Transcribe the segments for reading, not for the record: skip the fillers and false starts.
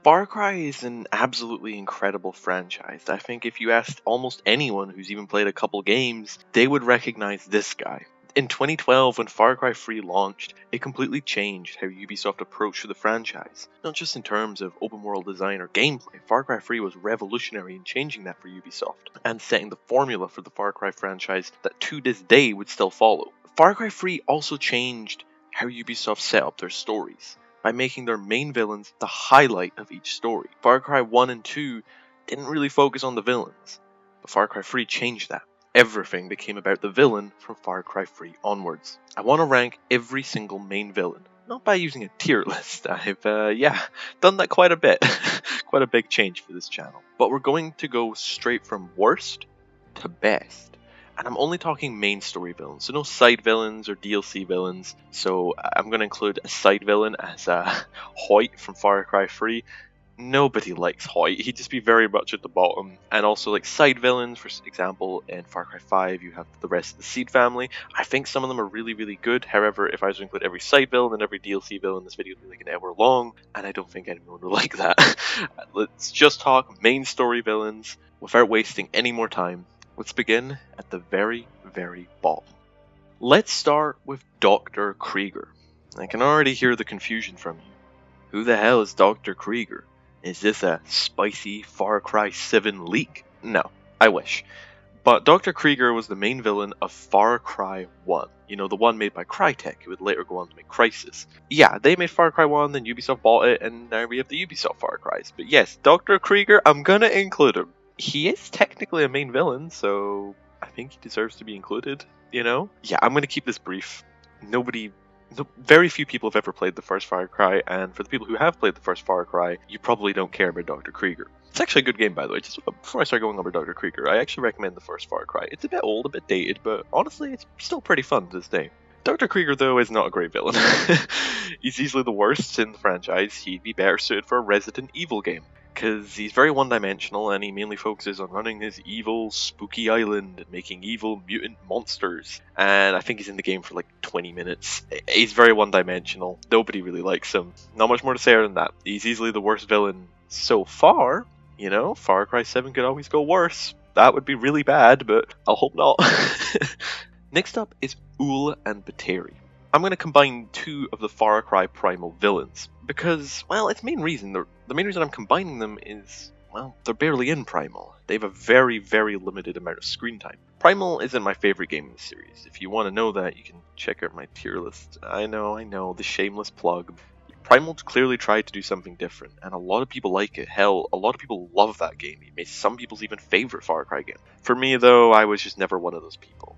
Far Cry is an absolutely incredible franchise. I think if you asked almost anyone who's even played a couple games, they would recognize this guy. In 2012, when Far Cry 3 launched, it completely changed how Ubisoft approached the franchise. Not just in terms of open world design or gameplay, Far Cry 3 was revolutionary in changing that for Ubisoft, and setting the formula for the Far Cry franchise that to this day would still follow. Far Cry 3 also changed how Ubisoft set up their stories, by making their main villains the highlight of each story. Far Cry 1 and 2 didn't really focus on the villains, but Far Cry 3 changed that. Everything became about the villain from Far Cry 3 onwards. I want to rank every single main villain, not by using a tier list. I've, done that quite a bit. Quite a big change for this channel. But we're going to go straight from worst to best. And I'm only talking main story villains, so no side villains or DLC villains. So I'm going to include a side villain as Hoyt from Far Cry 3. Nobody likes Hoyt, he'd just be very much at the bottom. And also like side villains, for example, in Far Cry 5 you have the rest of the Seed family. I think some of them are really, really good. However, if I was to include every side villain and every DLC villain, this video would be like an hour long, and I don't think anyone would like that. Let's just talk main story villains without wasting any more time. Let's begin at the very, very bottom. Let's start with Dr. Krieger. I can already hear the confusion from you. Who the hell is Dr. Krieger? Is this a spicy Far Cry 7 leak? No, I wish. But Dr. Krieger was the main villain of Far Cry 1. You know, the one made by Crytek, who would later go on to make Crysis. Yeah, they made Far Cry 1, then Ubisoft bought it, and now we have the Ubisoft Far Cries. But yes, Dr. Krieger, I'm gonna include him. He is technically a main villain, so I think he deserves to be included, you know? Yeah, I'm going to keep this brief. Very few people have ever played the first Far Cry, and for the people who have played the first Far Cry, you probably don't care about Dr. Krieger. It's actually a good game, by the way. Just before I start going over Dr. Krieger, I actually recommend the first Far Cry. It's a bit old, a bit dated, but honestly, it's still pretty fun to this day. Dr. Krieger, though, is not a great villain. He's easily the worst in the franchise. He'd be better suited for a Resident Evil game, because he's very one-dimensional and he mainly focuses on running his evil, spooky island and making evil mutant monsters. And I think he's in the game for like 20 minutes. He's very one-dimensional. Nobody really likes him. Not much more to say other than that. He's easily the worst villain so far. You know, Far Cry 7 could always go worse. That would be really bad, but I'll hope not. Next up is Ull and Bateri. I'm going to combine two of the Far Cry Primal villains, because, well, the main reason I'm combining them is, well, they're barely in Primal. They have a very, very limited amount of screen time. Primal isn't my favorite game in the series. If you want to know that, you can check out my tier list. I know, the shameless plug. Primal clearly tried to do something different, and a lot of people like it. Hell, a lot of people love that game. It made some people's even favorite Far Cry game. For me, though, I was just never one of those people.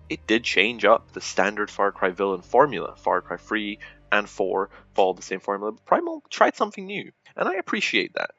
It did change up the standard Far Cry villain formula. Far Cry 3 and 4 followed the same formula, but Primal tried something new, and I appreciate that.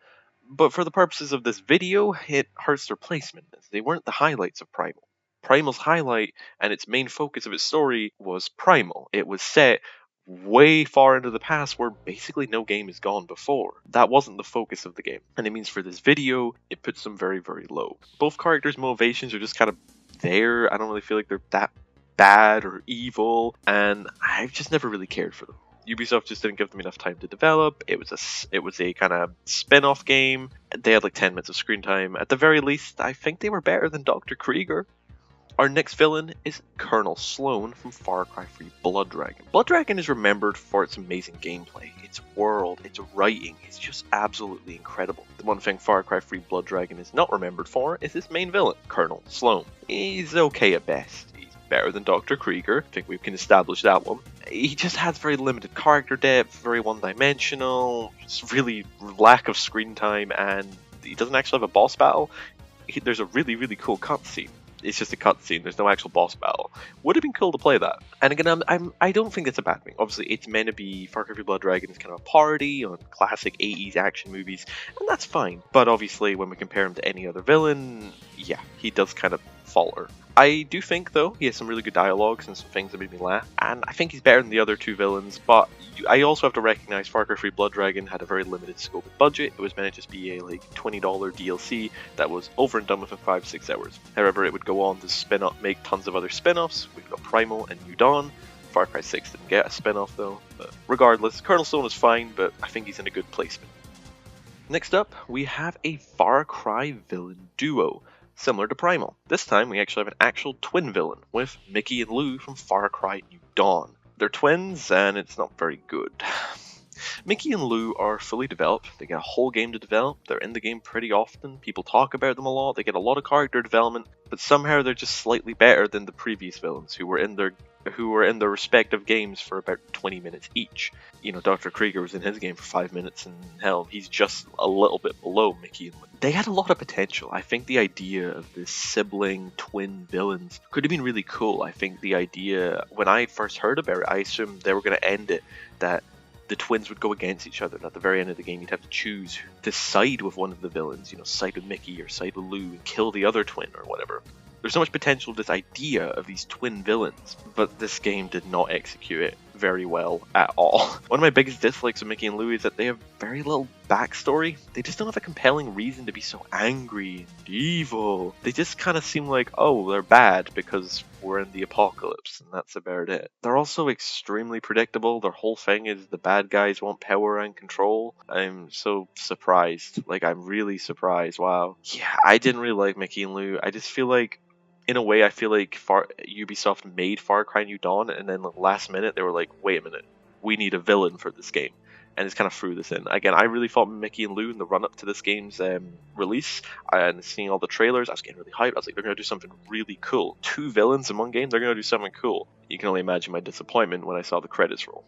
But for the purposes of this video, it hurts their placement, as they weren't the highlights of Primal. Primal's highlight and its main focus of its story was Primal. It was set way far into the past where basically no game has gone before. That wasn't the focus of the game, and it means for this video, it puts them very, very low. Both characters' motivations are just kind of there. I don't really feel like they're that bad or evil, and I've just never really cared for them. Ubisoft just didn't give them enough time to develop. It was a kind of spin-off game. They had like 10 minutes of screen time. At the very least, I think they were better than Dr. Krieger. Our next villain is Colonel Sloan from Far Cry 3 Blood Dragon. Blood Dragon is remembered for its amazing gameplay, its world, its writing. It's just absolutely incredible. The one thing Far Cry 3 Blood Dragon is not remembered for is its main villain, Colonel Sloan. He's okay at best. He's better than Dr. Krieger. I think we can establish that one. He just has very limited character depth, very one-dimensional, just really lack of screen time, and he doesn't actually have a boss battle. There's a really, really cool cutscene. It's just a cutscene. There's no actual boss battle. Would have been cool to play that. And again, I don't think that's a bad thing. Obviously, it's meant to be Far Cry 3 Blood Dragon is kind of a parody on classic 80s action movies, and that's fine. But obviously, when we compare him to any other villain, yeah, he does kind of falter. I do think, though, he has some really good dialogues and some things that made me laugh, and I think he's better than the other two villains, but I also have to recognize Far Cry 3 Blood Dragon had a very limited scope and budget. It was meant to just be a like $20 DLC that was over and done within 5-6 hours. However, it would go on to make tons of other spin-offs. We've got Primal and New Dawn. Far Cry 6 didn't get a spin-off though, but regardless, Colonel Sloan is fine, but I think he's in a good placement. Next up, we have a Far Cry villain duo, similar to Primal. This time, we actually have an actual twin villain with Mickey and Lou from Far Cry New Dawn. They're twins, and it's not very good. Mickey and Lou are fully developed. They get a whole game to develop. They're in the game pretty often. People talk about them a lot. They get a lot of character development, but somehow they're just slightly better than the previous villains who were in their respective games for about 20 minutes each. You know, Dr. Krieger was in his game for 5 minutes, and hell, he's just a little bit below Mickey and Lou. They had a lot of potential. I think the idea of this sibling twin villains could have been really cool. I think the idea, when I first heard about it, I assumed they were going to end it that the twins would go against each other, and at the very end of the game you'd have to choose to side with one of the villains, you know, side with Mickey or side with Lou and kill the other twin or whatever. There's so much potential with this idea of these twin villains, but this game did not execute it very well at all. One of my biggest dislikes of Mickey and Lou is that they have very little backstory. They just don't have a compelling reason to be so angry and evil. They just kind of seem like, oh, they're bad because we're in the apocalypse, and that's about it. They're also extremely predictable. Their whole thing is the bad guys want power and control. I'm so surprised. Like, I'm really surprised. Wow. Yeah, I didn't really like Mickey and Lou. I just feel like, in a way, I feel like Ubisoft made Far Cry New Dawn, and then last minute they were like, wait a minute, we need a villain for this game. And just kind of threw this in. Again, I really thought Mickey and Lou in the run-up to this game's release, and seeing all the trailers, I was getting really hyped. I was like, they're going to do something really cool. 2 villains in one game, they're going to do something cool. You can only imagine my disappointment when I saw the credits roll.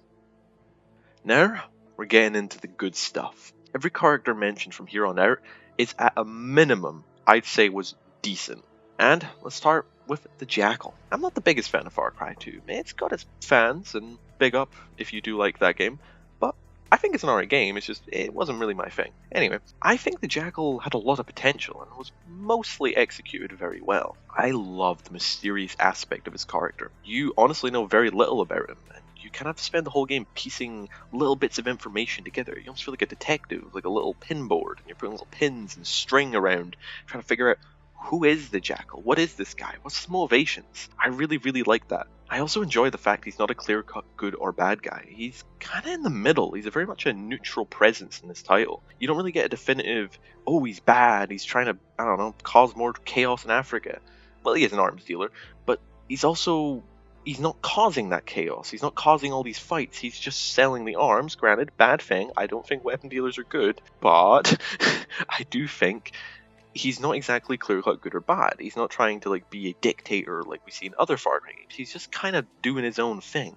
Now, we're getting into the good stuff. Every character mentioned from here on out is at a minimum, I'd say, was decent. And let's start with the Jackal. I'm not the biggest fan of Far Cry 2. It's got its fans, and big up if you do like that game. But I think it's an alright game, it's just, it wasn't really my thing. Anyway, I think the Jackal had a lot of potential and was mostly executed very well. I love the mysterious aspect of his character. You honestly know very little about him, and you kind of have to spend the whole game piecing little bits of information together. You almost feel like a detective, like a little pin board, and you're putting little pins and string around, trying to figure out who is the Jackal? What is this guy? What's his motivations? I really, really like that. I also enjoy the fact he's not a clear-cut good or bad guy. He's kind of in the middle. He's very much a neutral presence in this title. You don't really get a definitive, oh, he's bad, he's trying to, I don't know, cause more chaos in Africa. Well, he is an arms dealer, but he's not causing that chaos. He's not causing all these fights. He's just selling the arms. Granted, bad thing. I don't think weapon dealers are good, but I do think he's not exactly clear-cut good or bad. He's not trying to like be a dictator like we see in other Far Cry games. He's just kind of doing his own thing,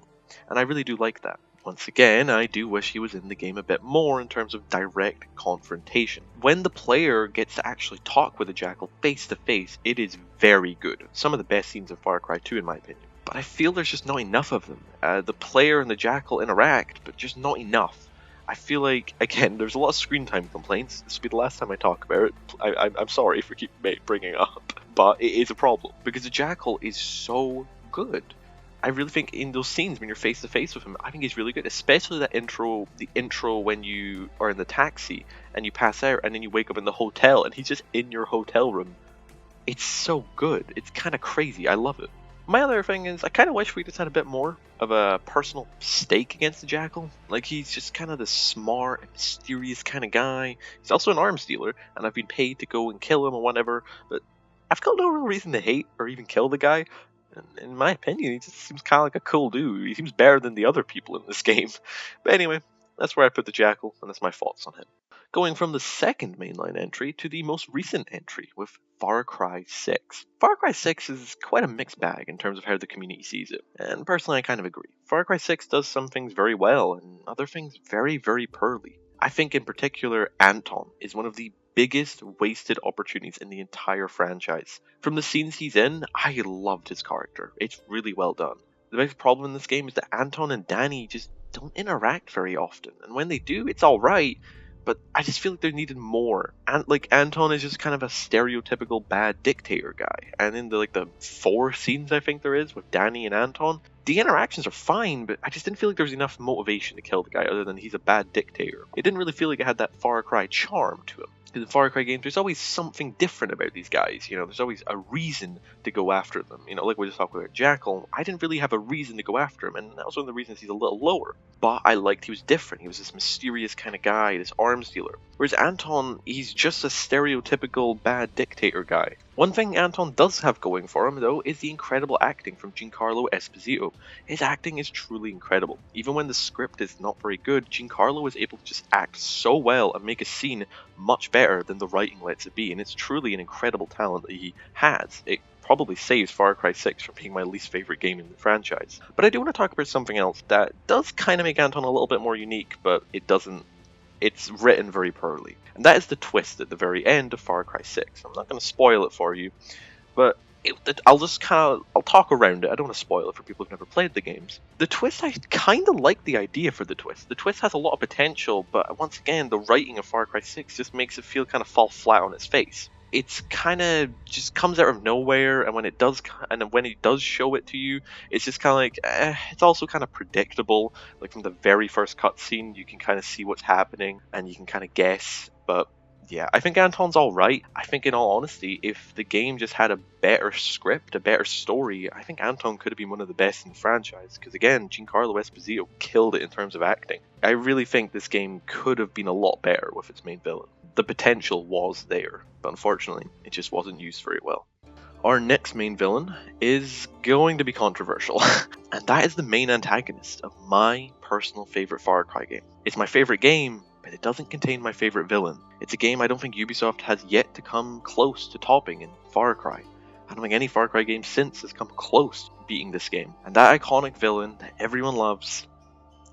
and I really do like that. Once again, I do wish he was in the game a bit more in terms of direct confrontation. When the player gets to actually talk with a Jackal face to face, it is very good. Some of the best scenes of Far Cry 2 in my opinion. But I feel there's just not enough of them. The player and the Jackal interact, but just not enough. I feel like, again, there's a lot of screen time complaints. This will be the last time I talk about it. I'm sorry for keep bringing it up, but it is a problem because the Jackal is so good. I really think in those scenes when you're face to face with him, I think he's really good, especially the intro when you are in the taxi and you pass out and then you wake up in the hotel and he's just in your hotel room. It's so good. It's kind of crazy. I love it. My other thing is, I kind of wish we just had a bit more of a personal stake against the Jackal. Like, he's just kind of this smart and mysterious kind of guy. He's also an arms dealer, and I've been paid to go and kill him or whatever, but I've got no real reason to hate or even kill the guy. And in my opinion, he just seems kind of like a cool dude. He seems better than the other people in this game. But anyway, that's where I put the Jackal, and that's my thoughts on him. Going from the second mainline entry to the most recent entry with Far Cry 6. Far Cry 6 is quite a mixed bag in terms of how the community sees it, and personally I kind of agree. Far Cry 6 does some things very well, and other things very, very poorly. I think in particular Anton is one of the biggest wasted opportunities in the entire franchise. From the scenes he's in, I loved his character. It's really well done. The biggest problem in this game is that Anton and Danny just don't interact very often, and when they do, it's alright, but I just feel like they needed more. And like Anton is just kind of a stereotypical bad dictator guy. And in the 4 scenes I think there is with Danny and Anton, the interactions are fine, but I just didn't feel like there was enough motivation to kill the guy other than he's a bad dictator. It didn't really feel like it had that Far Cry charm to him. Because in Far Cry games, there's always something different about these guys. You know, there's always a reason to go after them. You know, like we just talked about Jackal, I didn't really have a reason to go after him, and that was one of the reasons he's a little lower. But I liked he was different. He was this mysterious kind of guy, this arms dealer. Whereas Anton, he's just a stereotypical bad dictator guy. One thing Anton does have going for him, though, is the incredible acting from Giancarlo Esposito. His acting is truly incredible. Even when the script is not very good, Giancarlo is able to just act so well and make a scene much better than the writing lets it be, and it's truly an incredible talent that he has. It probably saves Far Cry 6 from being my least favorite game in the franchise. But I do want to talk about something else that does kind of make Anton a little bit more unique, but it doesn't. It's written very poorly. And that is the twist at the very end of Far Cry 6. I'm not going to spoil it for you, but I'll just I'll talk around it. I don't want to spoil it for people who've never played the games. The twist, I kind of like the idea for the twist. The twist has a lot of potential, but once again, the writing of Far Cry 6 just makes it feel kind of fall flat on its face. It's kind of just comes out of nowhere, and when it does show it to you, it's just kind of like it's also kind of predictable. Like from the very first cutscene, you can kind of see what's happening, and you can kind of guess. But yeah, I think Anton's all right. I think, in all honesty, if the game just had a better script, a better story, I think Anton could have been one of the best in the franchise. Because again, Giancarlo Esposito killed it in terms of acting. I really think this game could have been a lot better with its main villain. The potential was there, but unfortunately, it just wasn't used very well. Our next main villain is going to be controversial, and that is the main antagonist of my personal favorite Far Cry game. It's my favorite game, but it doesn't contain my favorite villain. It's a game I don't think Ubisoft has yet to come close to topping in Far Cry. I don't think any Far Cry game since has come close to beating this game. And that iconic villain that everyone loves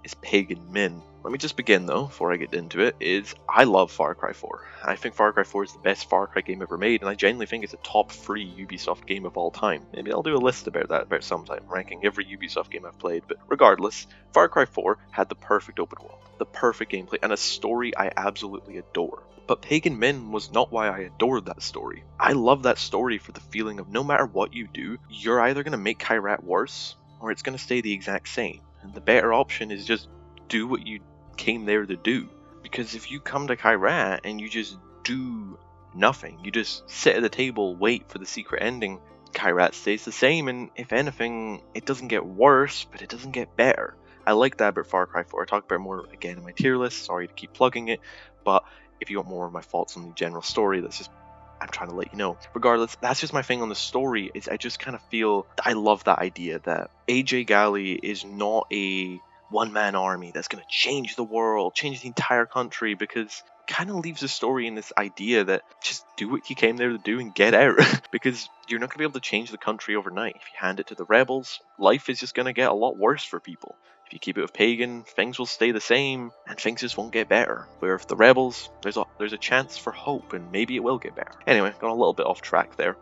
is Pagan Min. Let me just begin though, before I get into it, is I love Far Cry 4. I think Far Cry 4 is the best Far Cry game ever made, and I genuinely think it's a top 3 Ubisoft game of all time. Maybe I'll do a list about that about sometime, ranking every Ubisoft game I've played, but regardless, Far Cry 4 had the perfect open world, the perfect gameplay, and a story I absolutely adore. But Pagan Min was not why I adored that story. I love that story for the feeling of no matter what you do, you're either going to make Kyrat worse, or it's going to stay the exact same. And the better option is just do what you came there to do. Because if you come to Kyrat and you just do nothing, you just sit at the table, wait for the secret ending, Kyrat stays the same, and if anything, it doesn't get worse, but it doesn't get better. I like that about Far Cry 4. I talk about it more again in my tier list, sorry to keep plugging it, but if you want more of my thoughts on the general story, I'm trying to let you know. Regardless, that's just my thing on the story, is I just kind of feel, I love that idea that AJ Gali is not a one-man army that's going to change the world, change the entire country, because it kind of leaves the story in this idea that just do what you came there to do and get out. Because you're not going to be able to change the country overnight. If you hand it to the rebels, life is just going to get a lot worse for people. If you keep it with Pagan, things will stay the same, and things just won't get better. Where if the rebels, there's a chance for hope, and maybe it will get better. Anyway, got a little bit off track there.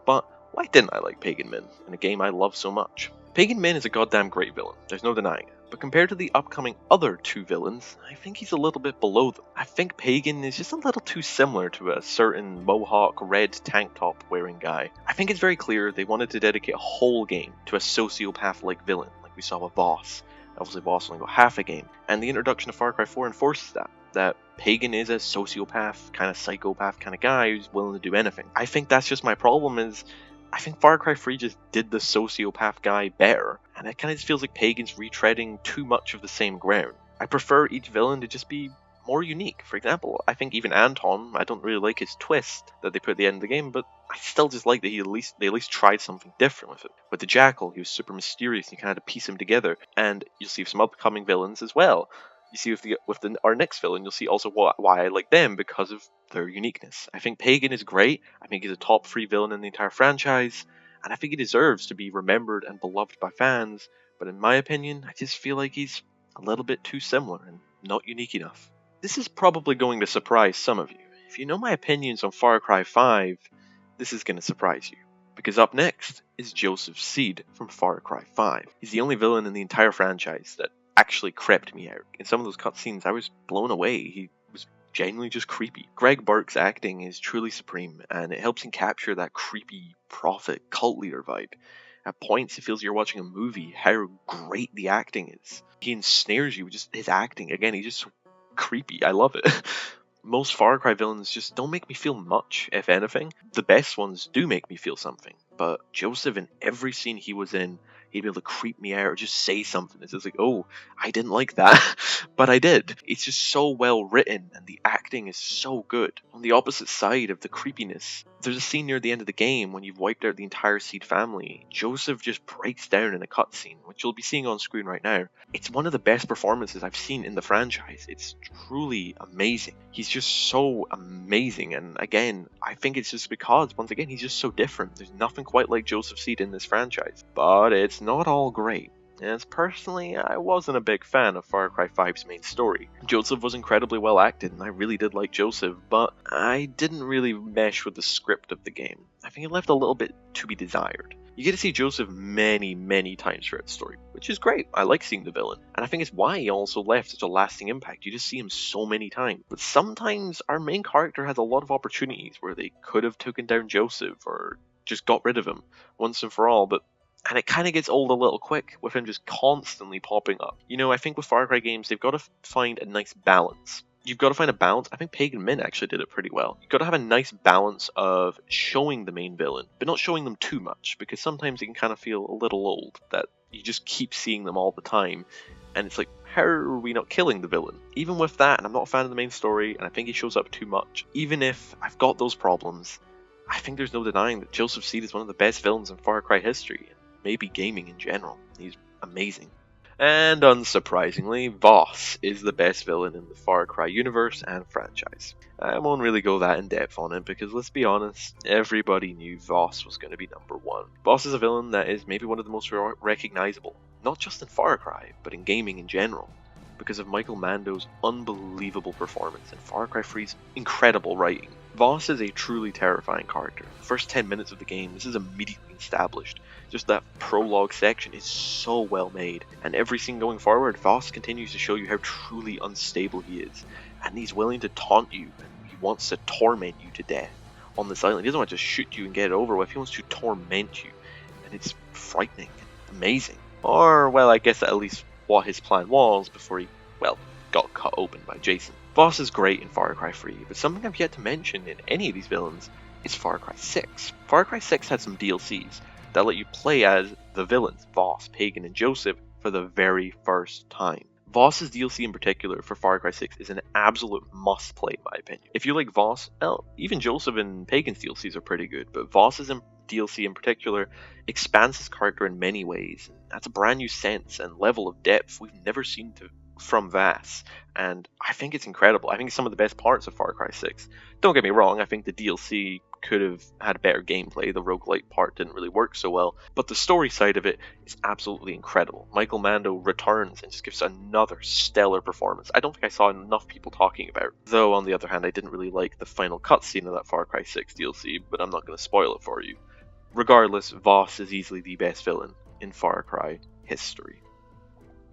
But why didn't I like Pagan Min in a game I love so much? Pagan Min is a goddamn great villain, there's no denying it. But compared to the upcoming other 2 villains, I think he's a little bit below them. I think Pagan is just a little too similar to a certain mohawk, red tank top wearing guy. I think it's very clear they wanted to dedicate a whole game to a sociopath-like villain, like we saw with Voss. Obviously Voss only got half a game, and the introduction of Far Cry 4 enforces that Pagan is a sociopath, kind of psychopath kind of guy who's willing to do anything. I think that's just my problem, is I think Far Cry 3 just did the sociopath guy better, and it kind of just feels like Pagan's retreading too much of the same ground. I prefer each villain to just be more unique. For example, I think even Anton, I don't really like his twist that they put at the end of the game, but I still just like that they at least tried something different with it. With the Jackal, he was super mysterious, and you kind of had to piece him together, and you'll see some upcoming villains as well. You see our next villain, you'll see also why I like them, because of their uniqueness. I think Pagan is great. I think he's a top 3 villain in the entire franchise, and I think he deserves to be remembered and beloved by fans. But in my opinion, I just feel like he's a little bit too similar and not unique enough. This is probably going to surprise some of you. If you know my opinions on Far Cry 5, this is going to surprise you. Because up next is Joseph Seed from Far Cry 5. He's the only villain in the entire franchise that actually crept me out. In some of those cutscenes, I was blown away. He was genuinely just creepy. Greg Burke's acting is truly supreme, and it helps him capture that creepy prophet cult leader vibe. At points, it feels you're watching a movie, how great the acting is. He ensnares you with just his acting. Again, he's just so creepy. I love it. Most Far Cry villains just don't make me feel much, if anything. The best ones do make me feel something, but Joseph, in every scene he was in, he'd be able to creep me out or just say something. It's just like, oh, I didn't like that, but I did. It's just so well written, and the acting is so good. On the opposite side of the creepiness, there's a scene near the end of the game when you've wiped out the entire Seed family. Joseph just breaks down in a cutscene, which you'll be seeing on screen right now. It's one of the best performances I've seen in the franchise. It's truly amazing. He's just so amazing, and again, I think it's just because, once again, he's just so different. There's nothing quite like Joseph Seed in this franchise. But it's not all great. As personally, I wasn't a big fan of Far Cry 5's main story. Joseph was incredibly well acted, and I really did like Joseph, but I didn't really mesh with the script of the game. I think it left a little bit to be desired. You get to see Joseph many times throughout the story, which is great. I like seeing the villain, and I think it's why he also left such a lasting impact. You just see him so many times. But sometimes our main character has a lot of opportunities where they could have taken down Joseph or just got rid of him once and for all, and it kind of gets old a little quick with him just constantly popping up. You know, I think with Far Cry games, they've got to find a nice balance. You've got to find a balance. I think Pagan Min actually did it pretty well. You've got to have a nice balance of showing the main villain, but not showing them too much, because sometimes it can kind of feel a little old, that you just keep seeing them all the time, and it's like, how are we not killing the villain? Even with that, and I'm not a fan of the main story, and I think he shows up too much, even if I've got those problems, I think there's no denying that Joseph Seed is one of the best villains in Far Cry history, maybe gaming in general. He's amazing. And unsurprisingly, Voss is the best villain in the Far Cry universe and franchise. I won't really go that in depth on it because, let's be honest, everybody knew Voss was going to be number one. Voss is a villain that is maybe one of the most recognizable, not just in Far Cry, but in gaming in general, because of Michael Mando's unbelievable performance and Far Cry 3's incredible writing. Voss is a truly terrifying character. The first 10 minutes of the game, this is immediately established. Just that prologue section is so well made, and every scene going forward, Voss continues to show you how truly unstable he is, and he's willing to taunt you, and he wants to torment you to death on this island. He doesn't want to just shoot you and get it over with, he wants to torment you, and it's frightening and amazing. Or, well, I guess at least what his plan was before he, well, got cut open by Jason. Voss is great in Far Cry 3, but something I've yet to mention in any of these villains is Far Cry 6. Far Cry 6 had some DLCs that let you play as the villains, Voss, Pagan, and Joseph, for the very first time. Voss's DLC in particular for Far Cry 6 is an absolute must-play in my opinion. If you like Voss, well, even Joseph and Pagan's DLCs are pretty good, but Voss's DLC in particular expands his character in many ways. That's a brand new sense and level of depth we've never seen from Voss, and I think it's incredible. I think it's some of the best parts of Far Cry 6. Don't get me wrong, I think the DLC could have had better gameplay. The roguelike part didn't really work so well, but the story side of it is absolutely incredible. Michael Mando returns and just gives another stellar performance. I don't think I saw enough people talking about it. Though, on the other hand, I didn't really like the final cutscene of that Far Cry 6 DLC, but I'm not going to spoil it for you. Regardless, Voss is easily the best villain in Far Cry history.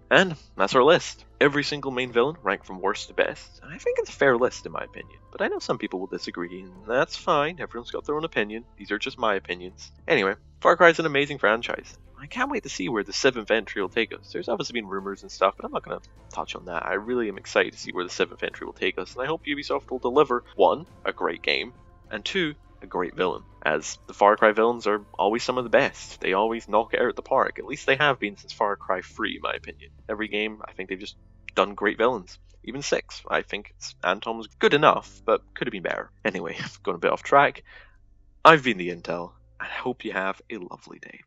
And that's our list. Every single main villain ranked from worst to best. I think it's a fair list in my opinion, but I know some people will disagree, and that's fine. Everyone's got their own opinion. These are just my opinions. Anyway, Far Cry is an amazing franchise. I can't wait to see where the 7th entry will take us. There's obviously been rumors and stuff, but I'm not going to touch on that. I really am excited to see where the 7th entry will take us, and I hope Ubisoft will deliver, 1, a great game, and 2, a great villain, as the Far Cry villains are always some of the best. They always knock it out of the park. At least they have been since Far Cry 3, in my opinion. Every game, I think they've just done great villains. Even 6, I think Anton was good enough, but could have been better. Anyway, I've gone a bit off track. I've been the Intel, and I hope you have a lovely day.